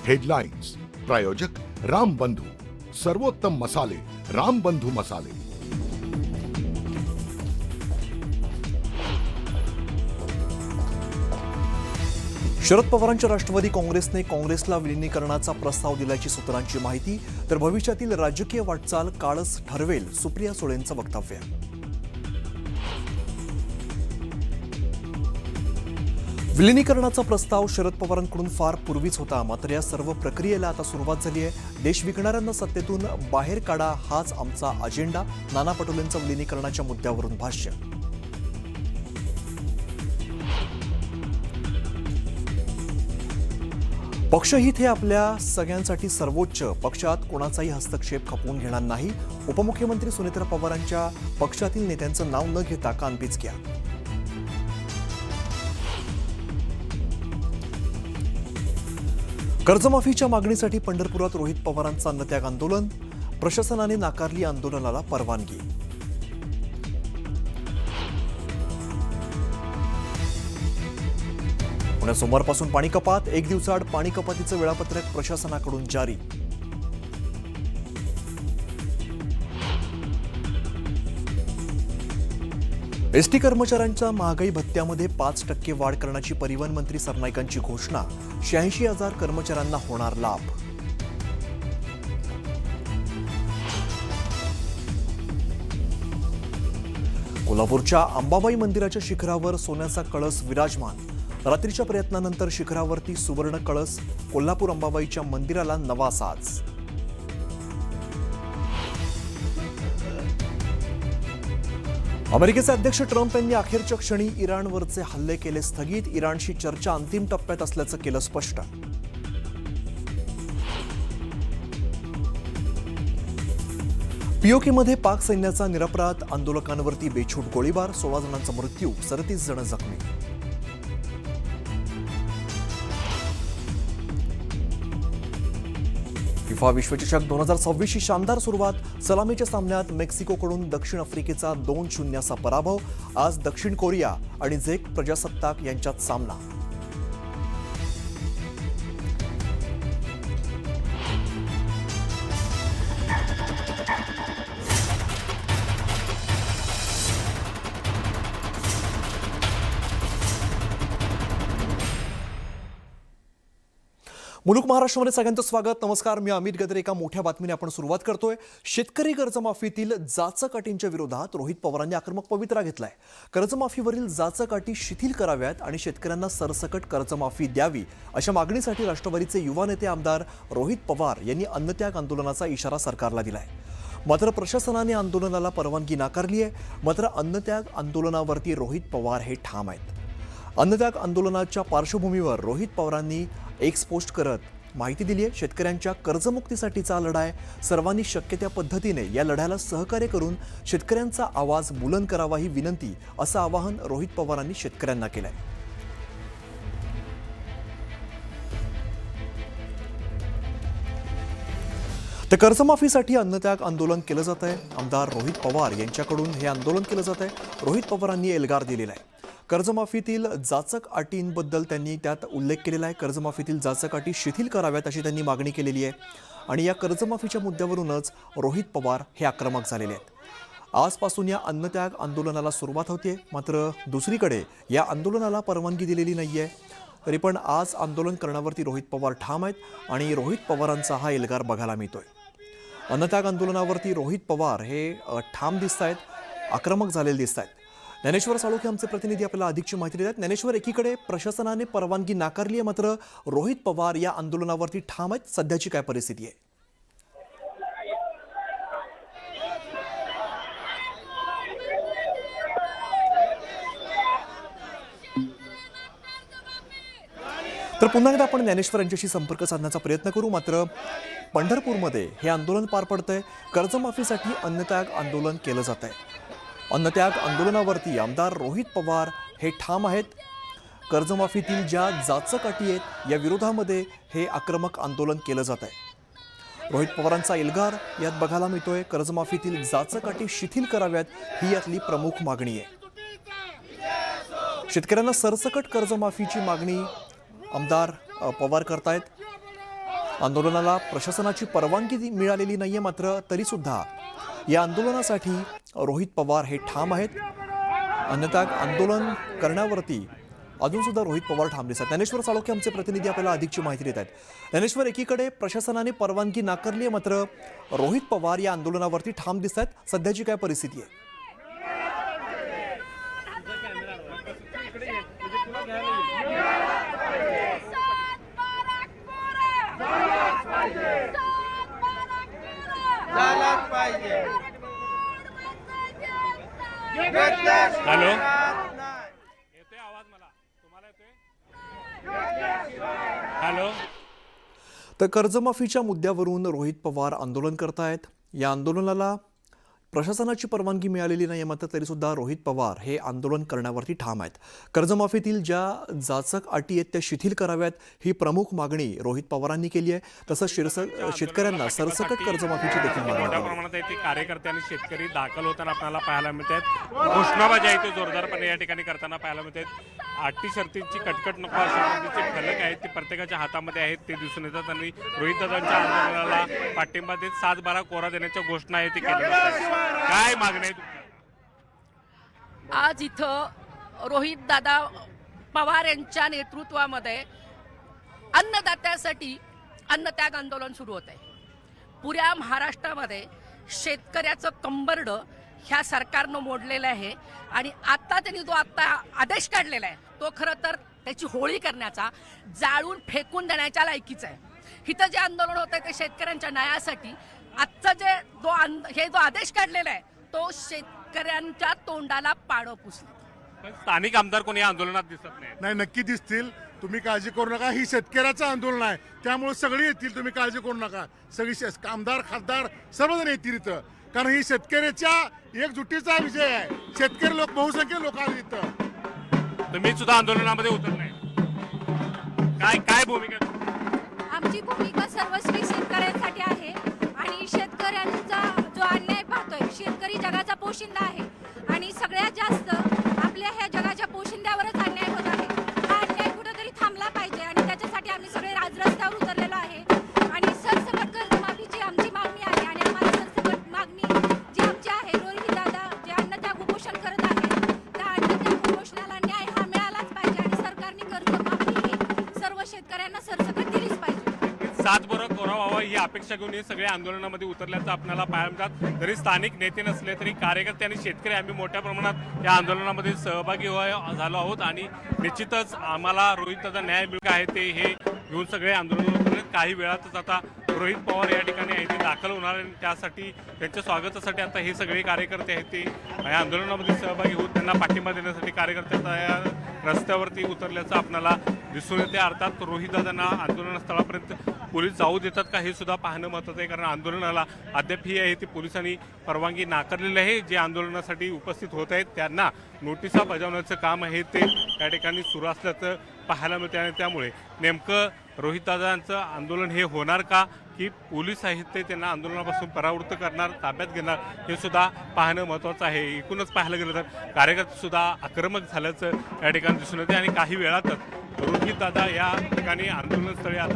Headlines प्रायोजक राम बंधू, सर्वोत्तम मसाले राम बंधू मसाले. शरद पवारांच्या राष्ट्रवादी काँग्रेसने काँग्रेसला विलीनीकरणाचा प्रस्ताव दिल्याची सूत्रांची माहिती. तर भविष्यातील राजकीय वाटचाल काळच ठरवेल, सुप्रिया सुळेंचं वक्तव्य. विलीनीकरणाचा प्रस्ताव शरद पवारांकडून फार पूर्वीच होता, मात्र या सर्व प्रक्रियेला आता सुरुवात झाली आहे. देश विकणाऱ्यांना सत्तेतून बाहेर काढा, हाच आमचा अजेंडा. नाना पटोलेंचं विलीनीकरणाच्या मुद्द्यावरून भाष्य. पक्षहित हे आपल्या सगळ्यांसाठी सर्वोच्च. पक्षात कोणाचाही हस्तक्षेप खपवून घेणार नाही. उपमुख्यमंत्री सुनेत्रा पवारांच्या पक्षातील नेत्यांचं नाव न घेता कानपिचक्या. कर्जमाफीच्या मागणीसाठी पंढरपुरात रोहित पवारांचं अन्नत्याग आंदोलन. प्रशासनाने नाकारली आंदोलनाला परवानगी. पुण्यात सोमवारपासून पाणी कपात. एक दिवसाआड पाणी कपातीचं वेळापत्रक प्रशासनाकडून जारी. एसटी कर्मचाऱ्यांच्या महागाई भत्त्यामध्ये 5% वाढ करण्याची परिवहन मंत्री सरनाईकांची घोषणा. 86,000 कर्मचाऱ्यांना होणार लाभ. कोल्हापूरच्या अंबाबाई मंदिराच्या शिखरावर सोन्याचा कळस विराजमान. रात्रीच्या प्रयत्नानंतर शिखरावरती सुवर्ण कळस. कोल्हापूर अंबाबाईच्या मंदिराला नवा साज. अमेरिकेचे अध्यक्ष ट्रम्प यांनी अखेरच्या क्षणी इराणवरचे हल्ले केले स्थगित. इराणशी चर्चा अंतिम टप्प्यात असल्याचं केलं स्पष्ट. पीओकेमध्ये पाक सैन्याचा निरपराध. आंदोलकांवरती बेछूट गोळीबार. 16 जणांचा मृत्यू, 37 जण जखमी. फिफा विश्वचषक 2026ची शानदार सुरुवात. सलामीच्या सामन्यात मेक्सिकोकडून दक्षिण आफ्रिकेचा 2-0 असा पराभव. आज दक्षिण कोरिया आणि झेक प्रजासत्ताक यांच्यात सामना. मुलुक महाराष्ट्रामध्ये सगळ्यांचं स्वागत. नमस्कार, मी अमित गद्रे. एका मोठ्या बातमीने आपण सुरुवात करतोय. शेतकरी कर्जमाफीतील जाचक अटींच्या विरोधात रोहित पवारांनी आक्रमक पवित्रा घेतलाय. कर्जमाफीवरील जाचक अटी शिथिल कराव्यात आणि शेतकऱ्यांना सरसकट कर्जमाफी द्यावी अशा मागणीसाठी राष्ट्रवादीचे युवा नेते आमदार रोहित पवार यांनी अन्नत्याग आंदोलनाचा इशारा सरकारला दिलाय. मात्र प्रशासनाने आंदोलनाला परवानगी नाकारली आहे. मात्र अन्नत्याग आंदोलनावरती रोहित पवार हे ठाम आहेत. अन्नत्याग आंदोलनाच्या पार्श्वभूमीवर रोहित पवारांनी एक्स पोस्ट करत माहिती दिली आहे. शेतकऱ्यांच्या कर्जमुक्तीसाठीचा लढा आहे. सर्वांनी शक्य त्या पद्धतीने या लढ्याला सहकार्य करून शेतकऱ्यांचा आवाज बुलंद करावा ही विनंती, असं आवाहन रोहित पवारांनी शेतकऱ्यांना केलंय. तर कर्जमाफीसाठी अन्नत्याग आंदोलन केलं जात आहे. आमदार रोहित पवार यांच्याकडून हे आंदोलन केलं जात आहे. रोहित पवारांनी एल्गार दिलेला आहे. कर्जमाफीतील जाचक अटींबद्दल त्यांनी त्यात उल्लेख केलेला आहे. कर्जमाफीतील जाचक अटी शिथिल कराव्यात अशी त्यांनी मागणी केलेली आहे. आणि या कर्जमाफीच्या मुद्द्यावरूनच रोहित पवार हे आक्रमक झालेले आहेत. आजपासून या अन्नत्याग आंदोलनाला सुरुवात होते. मात्र दुसरीकडे या आंदोलनाला परवानगी दिलेली नाही आहे. तरी पण आज आंदोलन करण्यावरती रोहित पवार ठाम आहेत आणि रोहित पवारांचा हा एल्गार बघायला मिळतोय. अन्नत्याग आंदोलनावरती रोहित पवार हे ठाम दिसत आहेत, आक्रमक झालेले दिसत आहेत. ज्ञानेश्वर साळोखे आमचे प्रतिनिधी आपल्याला अधिकची माहिती देतात. ज्ञानेश्वर, एकीकडे प्रशासनाने परवानगी नाकारली आहे, मात्र रोहित पवार या आंदोलनावरती ठाम आहेत. सध्याची काय परिस्थिती आहे? तर पुन्हा एकदा आपण ज्ञानेश्वर यांच्याशी संपर्क साधण्याचा प्रयत्न करू. मात्र पंढरपूरमध्ये हे आंदोलन पार पडतंय. कर्जमाफीसाठी अन्नत्याग आंदोलन केलं जात आहे. अन्नत्याग आंदोलनावरती आमदार रोहित पवार हे ठाम आहेत. कर्जमाफीतील ज्या जाचक अटी आहेत या विरोधामध्ये हे आक्रमक आंदोलन केलं जात आहे. रोहित पवारांचा एल्गार यात बघायला मिळतोय. कर्जमाफीतील जाचक अटी शिथिल कराव्यात ही यातली प्रमुख मागणी आहे. शेतकऱ्यांना सरसकट कर्जमाफीची मागणी आमदार पवार करतायत. आंदोलनाला प्रशासनाची परवानगी मिळालेली नाहीये, मात्र तरीसुद्धा या आंदोलनासाठी रोहित पवार हे ठाम आहेत. अन्यथा आंदोलन करण्यावरती अजून सुद्धा रोहित पवार ठाम दिसतात. ज्ञानेश्वर साळोखे आमचे प्रतिनिधी आपल्याला अधिकची माहिती देत आहेत. ज्ञानेश्वर, एकीकडे प्रशासनाने परवानगी नाकारली आहे, मात्र रोहित पवार या आंदोलनावरती ठाम दिसत आहेत. सध्याची काय परिस्थिती आहे? हॅलो, येतोय आवाज मला? तुम्हाला येतोय? हॅलो. तर कर्जमाफीच्या मुद्द्यावरून रोहित पवार आंदोलन करतायत. या आंदोलनाला प्रशासनाची परवानगी मिळालेली नाही, मात्र तरीसुद्धा रोहित पवार हे आंदोलन करण्यावरती ठाम आहेत. कर्जमाफीतील ज्या जाचक अटी आहेत त्या शिथिल कराव्यात, ही प्रमुख मागणी रोहित पवारांनी केली आहे. तसंच शेतकऱ्यांना सरसकट कर्जमाफीची देखील मागणी मोठ्या केली. प्रमाणात येथे कार्यकर्ते आणि शेतकरी दाखल होताना आपल्याला पाहायला मिळत आहेत. घोषणाबाजी आहे ते जोरदारपणे या ठिकाणी करताना पाहायला मिळत आहेत. अटी शर्तींची कटकट नको अशा पद्धतीचे फलक आहेत ते प्रत्येकाच्या हातामध्ये आहेत, ते दिसून येतात. आणि रोहित दादांच्या आंदोलनाला पाठिंबा देत 7/12 कोरा देण्याच्या घोषणा आहे ते केल्या आहेत. काय मागणी आहे? आज इथं रोहित दादा पवार यांच्या नेतृत्वामध्ये अन्नदात्यासाठी अन्नत्याग आंदोलन सुरू होत आहे. पुऱ्या महाराष्ट्रामध्ये शेतकऱ्याचं कंबरडं ह्या सरकारनं मोडलेलं आहे. आणि आता त्यांनी जो आता आदेश काढलेला आहे तो खरं तर त्याची होळी करण्याचा, जाळून फेकून देण्याच्या लायकीचा आहे. इथं जे आंदोलन होत आहे ते शेतकऱ्यांच्या न्यायासाठी. आजचा जो आदेश काढलेला आहे तो शेतकऱ्यांच्या तोंडाला पाळं पुसले. पण स्थानिक आमदार कोणी या आंदोलनात दिसत नाही. नाही, नक्की दिसतील. तुम्ही काळजी करू नका. ही शेतकऱ्याचं आंदोलन आहे, त्यामुळे सगळे येतील. तुम्ही काळजी करू नका. सगळी आमदार खासदार सर्वजण येतील इथं, कारण ही शेतकऱ्याच्या एकजुटीचा विजय आहे. शेतकरी लोक, बहुसंख्य लोक आहेत इथं. तुम्ही सुद्धा आंदोलनामध्ये उतरलाय, काय भूमिका? आमची भूमिका सर्वस्वी शेतकऱ्यांसाठी आहे. आणि शेतकऱ्यांचा जो अन्याय पाहतोय, शेतकरी जगाचा पोशिंदा आहे आणि सगळ्यात जास्त आपल्या ह्या जगाच्या पोशिंद्यावरच अन्याय होत आहे. हा अन्याय कुठेतरी थांबला पाहिजे आणि त्याच्यासाठी आम्ही सगळे रस्त्यावर उतरलेलो आहे. आणि सरसकट कर्जमाफीची आमची मागणी आहे. आणि आम्हाला सरसकट मागणी जी आमची आहे, रोहित दादा जे अन्नत्याग उपोषण करत आहेत त्या अन्नत्याग उपोषणाला न्याय हा मिळालाच पाहिजे. आणि सरकारने कर्जमाफी ही सर्व शेतकऱ्यांना सरसकट दिलीच पाहिजे. 7/12 कोरा व्हावा ही अपेक्षा घेऊन हे सगळे आंदोलनामध्ये उतरल्याचं आपल्याला पाहायला मिळतात. जरी स्थानिक नेते नसले तरी कार्यकर्ते आणि शेतकरी आम्ही मोठ्या प्रमाणात या आंदोलनामध्ये सहभागी झालो आहोत. आणि निश्चितच आम्हाला रोहित दादा न्याय मिळत आहे ते हे घेऊन सगळे आंदोलन उतरले. काही वेळातच आता रोहित पवार या ठिकाणी आहे ते दाखल होणार आणि त्यासाठी त्यांच्या स्वागतासाठी आता हे सगळे कार्यकर्ते आहेत ते या आंदोलनामध्ये सहभागी होत त्यांना पाठिंबा देण्यासाठी कार्यकर्ते या रस्त्यावरती उतरल्याचं आपल्याला दिसून येते. अर्थात रोहित दादांना आंदोलनस्थळापर्यंत पोलीस जाऊ देतात का हे सुद्धा पाहणं महत्त्वाचं आहे, कारण आंदोलनाला अद्याप ही आहे ती पोलिसांनी परवानगी नाकारलेली आहे. जे आंदोलनासाठी उपस्थित होत आहेत त्यांना नोटिसा बजावण्याचं काम आहे ते त्या ठिकाणी सुरू असल्याचं पाहायला मिळते. आणि त्यामुळे नेमकं रोहितदादांचं आंदोलन हे होणार का, की पोलीस आहेत ते त्यांना आंदोलनापासून परावृत्त करणार, ताब्यात घेणार, हे सुद्धा पाहणं महत्त्वाचं आहे. एकूणच पाहायला गेलं तर कार्यकर्ते सुद्धा आक्रमक झाल्याचं या ठिकाणी दिसून येते. आणि काही वेळातच रोहितदादा या ठिकाणी आंदोलनस्थळी आता